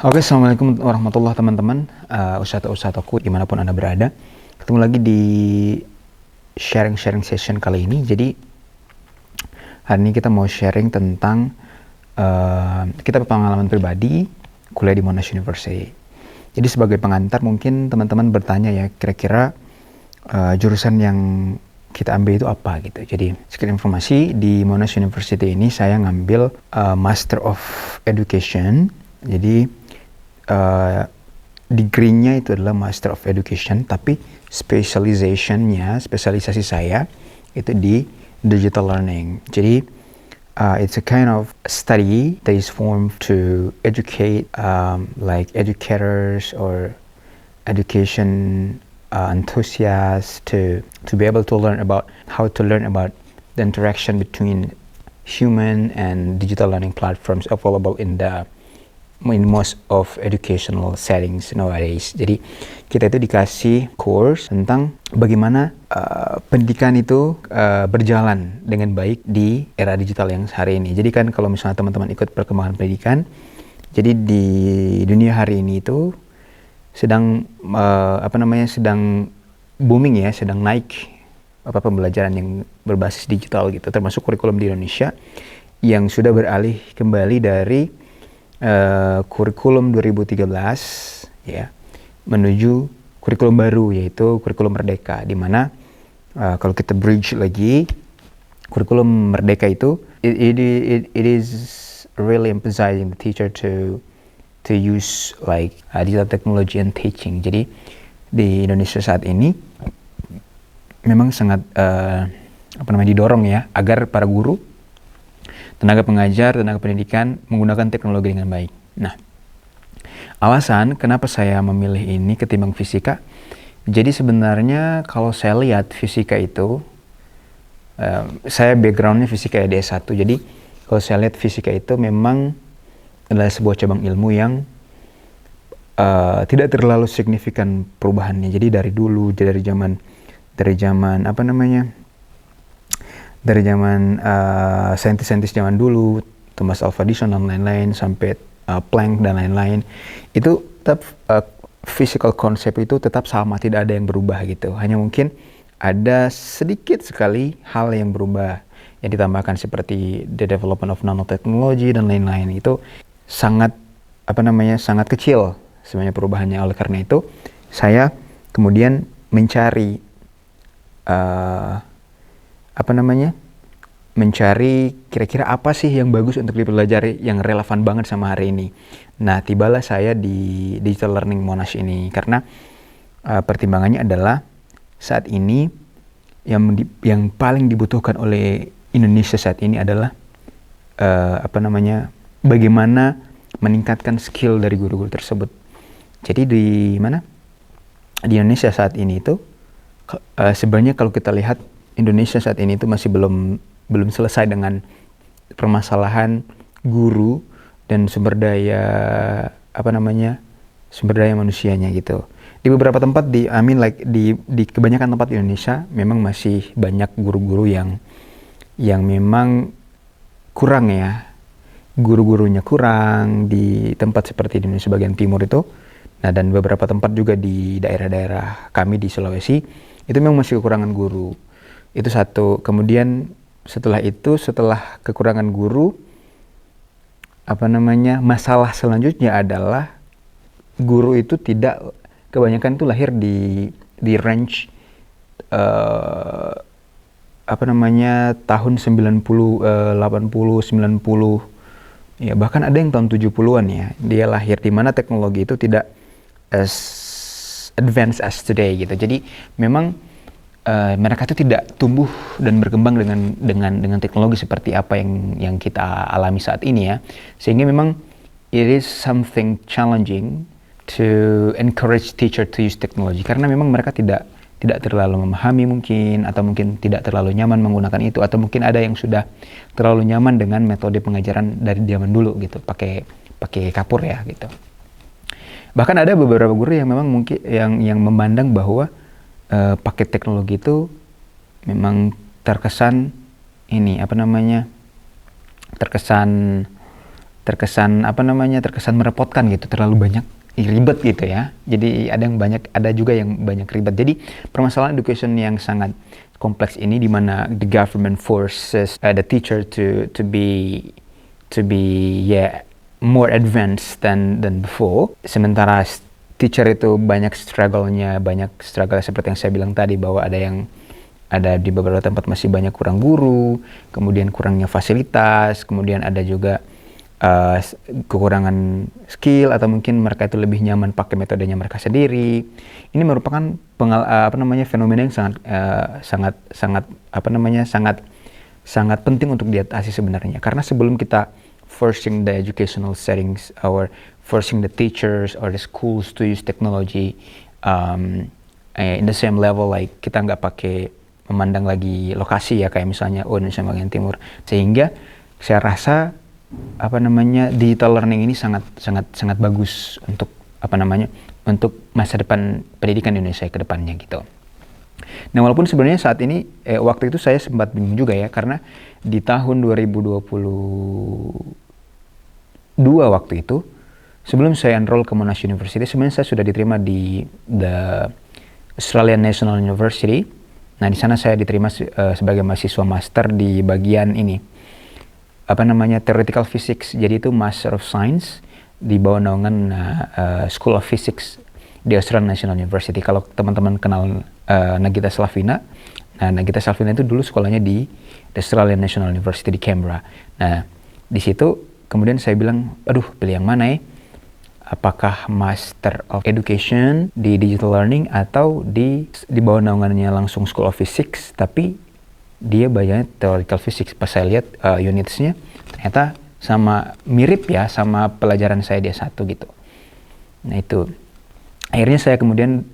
Oke, assalamualaikum warahmatullahi teman-teman, ustadz-ustadz dimanapun anda berada. Ketemu lagi di sharing session kali ini. Jadi hari ini kita mau sharing tentang kita pengalaman pribadi kuliah di Monash University. Jadi sebagai pengantar mungkin teman-teman bertanya ya, kira-kira jurusan yang kita ambil itu apa gitu. Jadi sedikit informasi, di Monash University ini saya ngambil Master of Education. Jadi degree-nya itu adalah Master of Education, tapi spesialisasi saya itu di digital learning. Jadi it's a kind of study that is formed to educate like educators or education enthusiasts to be able to learn about how to learn about the interaction between human and digital learning platforms available in most of educational settings nowadays. Jadi kita itu dikasih course tentang bagaimana pendidikan itu berjalan dengan baik di era digital yang hari ini. Jadi kan kalau misalnya teman-teman ikut perkembangan pendidikan, jadi di dunia hari ini itu sedang sedang booming ya, sedang naik pembelajaran yang berbasis digital gitu, termasuk kurikulum di Indonesia yang sudah beralih kembali dari kurikulum 2013 ya menuju kurikulum baru, yaitu kurikulum Merdeka, di mana kalau kita bridge lagi kurikulum Merdeka itu it is really emphasizing the teacher to use like digital technology and teaching. Jadi di Indonesia saat ini memang sangat didorong ya agar para guru, tenaga pengajar, tenaga pendidikan menggunakan teknologi dengan baik. Nah, alasan kenapa saya memilih ini ketimbang fisika, jadi sebenarnya kalau saya lihat fisika itu, saya backgroundnya fisika ya D1, jadi kalau saya lihat fisika itu memang adalah sebuah cabang ilmu yang tidak terlalu signifikan perubahannya. Jadi dari dulu, dari zaman saintis-saintis zaman dulu, Thomas Alva Edison dan lain-lain, sampai Planck dan lain-lain, itu tetap physical concept itu tetap sama, tidak ada yang berubah gitu. Hanya mungkin ada sedikit sekali hal yang berubah, yang ditambahkan seperti the development of nanotechnology dan lain-lain. Itu sangat sangat kecil sebenarnya perubahannya. Oleh karena itu saya kemudian mencari mencari kira-kira apa sih yang bagus untuk dipelajari yang relevan banget sama hari ini. Nah, tibalah saya di Digital Learning Monash ini karena pertimbangannya adalah saat ini yang paling dibutuhkan oleh Indonesia saat ini adalah bagaimana meningkatkan skill dari guru-guru tersebut. Jadi di Indonesia saat ini itu sebenarnya kalau kita lihat Indonesia saat ini itu masih belum selesai dengan permasalahan guru dan sumber daya manusianya gitu. Di beberapa tempat di kebanyakan tempat di Indonesia memang masih banyak guru-guru yang memang kurang ya. Guru-gurunya kurang di tempat seperti di Indonesia bagian timur itu. Nah, dan beberapa tempat juga di daerah-daerah kami di Sulawesi itu memang masih kekurangan guru. Itu satu. Kemudian setelah kekurangan guru, masalah selanjutnya adalah guru itu kebanyakan itu lahir di range tahun 90, 80, 90, ya bahkan ada yang tahun 70-an ya. Dia lahir di mana teknologi itu tidak as advanced as today gitu. Jadi memang mereka itu tidak tumbuh dan berkembang dengan teknologi seperti apa yang kita alami saat ini ya. Sehingga memang it is something challenging to encourage teacher to use technology, karena memang mereka tidak terlalu memahami mungkin, atau mungkin tidak terlalu nyaman menggunakan itu, atau mungkin ada yang sudah terlalu nyaman dengan metode pengajaran dari zaman dulu gitu, pakai kapur ya gitu. Bahkan ada beberapa guru yang memang mungkin yang memandang bahwa pakai teknologi itu memang terkesan terkesan terkesan merepotkan gitu, terlalu banyak ribet gitu ya. Jadi ada juga yang banyak ribet. Jadi permasalahan education yang sangat kompleks ini, di mana the government forces the teacher to be more advanced than before. Sementara teacher itu banyak struggle seperti yang saya bilang tadi, bahwa ada di beberapa tempat masih banyak kurang guru, kemudian kurangnya fasilitas, kemudian ada juga kekurangan skill, atau mungkin mereka itu lebih nyaman pakai metodenya mereka sendiri. Ini merupakan fenomena yang sangat penting untuk diatasi sebenarnya. Karena sebelum kita forcing the educational settings or forcing the teachers or the schools to use technology in the same level, like kita nggak pakai memandang lagi lokasi ya, kayak misalnya Indonesia bagian timur, sehingga saya rasa digital learning ini sangat bagus untuk untuk masa depan pendidikan Indonesia ke depannya gitu. Nah, walaupun sebenarnya saat ini waktu itu saya sempat bingung juga ya, karena di tahun 2022 waktu itu, sebelum saya enroll ke Monash University, sebenarnya saya sudah diterima di the Australian National University. Nah, di sana saya diterima sebagai mahasiswa master di bagian ini, theoretical physics. Jadi itu Master of Science di bawah naungan School of Physics di Australian National University. Kalau teman-teman kenal Nagita Slavina, nah Nagita Slavina itu dulu sekolahnya di Australian National University di Canberra. Nah, di situ kemudian saya bilang, pilih yang mana ya? Apakah Master of Education di Digital Learning atau di bawah naungannya langsung School of Physics, tapi dia banyak theoretical physics. Pas saya lihat unitsnya, ternyata mirip ya sama pelajaran saya D1 gitu. Nah itu, akhirnya saya kemudian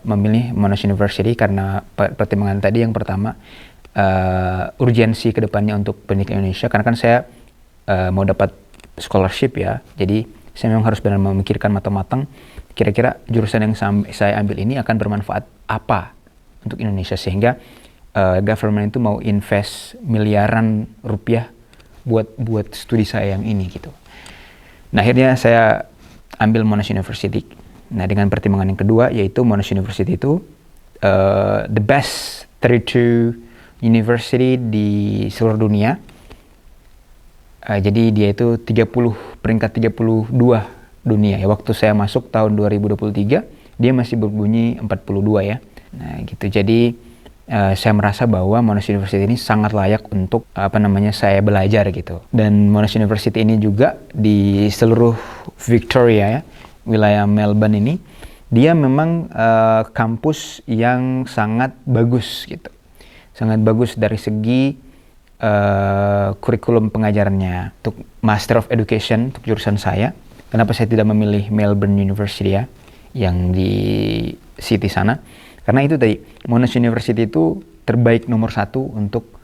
memilih Monash University karena pertimbangan tadi. Yang pertama, urgensi kedepannya untuk pendidikan Indonesia, karena kan saya mau dapat scholarship ya. Jadi saya memang harus benar memikirkan matang-matang, kira-kira jurusan yang saya ambil ini akan bermanfaat apa untuk Indonesia, sehingga government itu mau invest miliaran rupiah buat studi saya yang ini gitu. Nah, akhirnya saya ambil Monash University. Nah, dengan pertimbangan yang kedua, yaitu Monash University itu the best 32 university di seluruh dunia. Jadi dia itu peringkat 32 dunia ya. Waktu saya masuk tahun 2023, dia masih berbunyi 42 ya. Nah gitu, jadi saya merasa bahwa Monash University ini sangat layak untuk saya belajar gitu. Dan Monash University ini juga di seluruh Victoria ya, wilayah Melbourne ini, dia memang kampus yang sangat bagus gitu. Sangat bagus dari segi kurikulum pengajarannya. Untuk Master of Education untuk jurusan saya, kenapa saya tidak memilih Melbourne University ya, yang di city sana? Karena itu tadi, Monash University itu terbaik nomor 1 untuk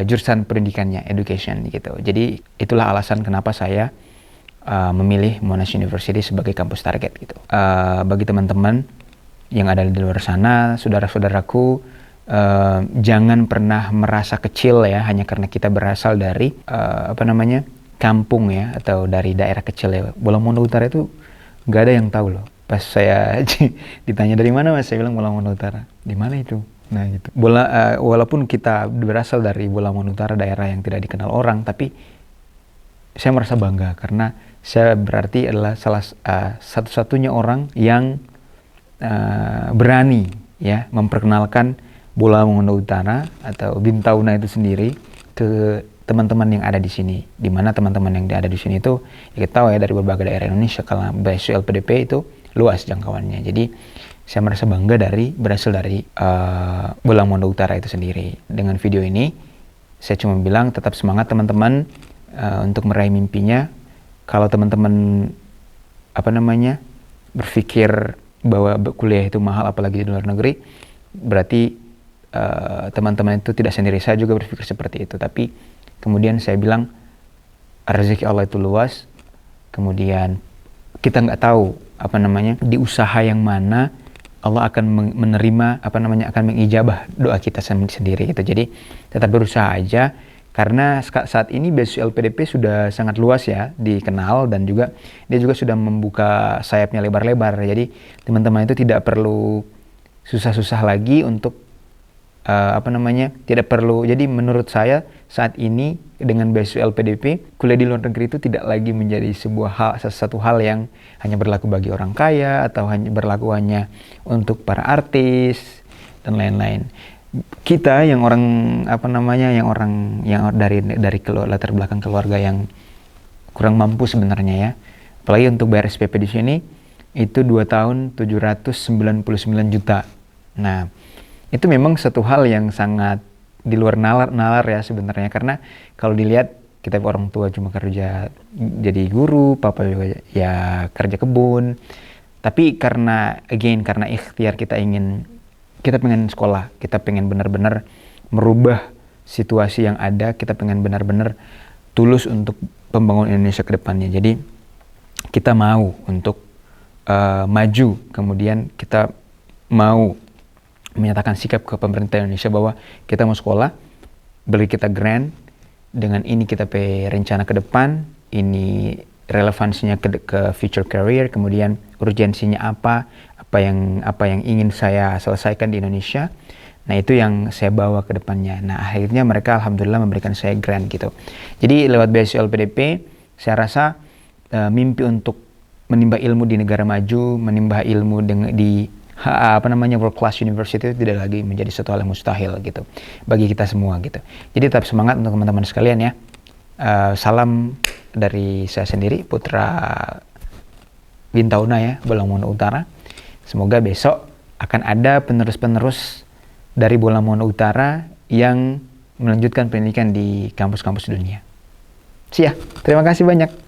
jurusan pendidikannya, education gitu. Jadi itulah alasan kenapa saya memilih Monash University sebagai kampus target gitu. Bagi teman-teman yang ada di luar sana, saudara-saudaraku, jangan pernah merasa kecil ya, hanya karena kita berasal dari kampung ya, atau dari daerah kecil ya. Bola-Monda Utara itu nggak ada yang tahu loh. Pas saya ditanya dari mana Mas, saya bilang Bola-Monda Utara. Di mana itu? Nah gitu. Walaupun kita berasal dari Bola-Monda Utara, daerah yang tidak dikenal orang, tapi saya merasa bangga karena saya berarti adalah satu-satunya orang yang berani ya memperkenalkan Bola-Monda Utara atau Bintauna itu sendiri ke teman-teman yang ada di sini. Di mana teman-teman yang ada di sini itu ya, kita tahu ya, dari berbagai daerah Indonesia, karena BSU LPDP itu luas jangkauannya. Jadi saya merasa bangga berasal dari Bola-Monda Utara itu sendiri. Dengan video ini saya cuma bilang tetap semangat teman-teman untuk meraih mimpinya. Kalau teman-teman berpikir bahwa kuliah itu mahal, apalagi di luar negeri, berarti teman-teman itu tidak sendiri. Saya juga berpikir seperti itu, tapi kemudian saya bilang rezeki Allah itu luas. Kemudian kita nggak tahu di usaha yang mana Allah akan menerima akan mengijabah doa kita sendiri gitu. Jadi tetap berusaha aja. Karena saat ini beasiswa LPDP sudah sangat luas ya dikenal, dan juga dia juga sudah membuka sayapnya lebar-lebar. Jadi teman-teman itu tidak perlu susah-susah lagi untuk tidak perlu. Jadi menurut saya saat ini dengan beasiswa LPDP, kuliah di luar negeri itu tidak lagi menjadi sesuatu hal yang hanya berlaku bagi orang kaya atau hanya berlaku untuk para artis dan lain-lain. Kita yang orang yang dari latar belakang keluarga yang kurang mampu sebenarnya ya, apalagi untuk bayar SPP di sini itu 2 tahun 799 juta. Nah, itu memang satu hal yang sangat di luar nalar ya sebenarnya, karena kalau dilihat kita orang tua cuma kerja jadi guru, papa juga ya kerja kebun, tapi karena ikhtiar kita pengen sekolah, kita pengen benar-benar merubah situasi yang ada, kita pengen benar-benar tulus untuk pembangunan Indonesia ke depannya. Jadi kita mau untuk maju, kemudian kita mau menyatakan sikap ke pemerintah Indonesia bahwa kita mau sekolah, beri kita grant, dengan ini kita rencana ke depan, ini relevansinya ke future career, kemudian urgensinya apa yang ingin saya selesaikan di Indonesia. Nah, itu yang saya bawa ke depannya. Nah, akhirnya mereka alhamdulillah memberikan saya grant gitu. Jadi lewat beasiswa LPDP, saya rasa mimpi untuk menimba ilmu di negara maju, menimba ilmu di world class university itu tidak lagi menjadi suatu hal yang mustahil gitu bagi kita semua gitu. Jadi tetap semangat untuk teman-teman sekalian ya. Salam dari saya sendiri, Putra Wintauna ya, Bolamongo Utara. Semoga besok akan ada penerus-penerus dari Bolamongo Utara yang melanjutkan pendidikan di kampus-kampus dunia. Terima kasih banyak.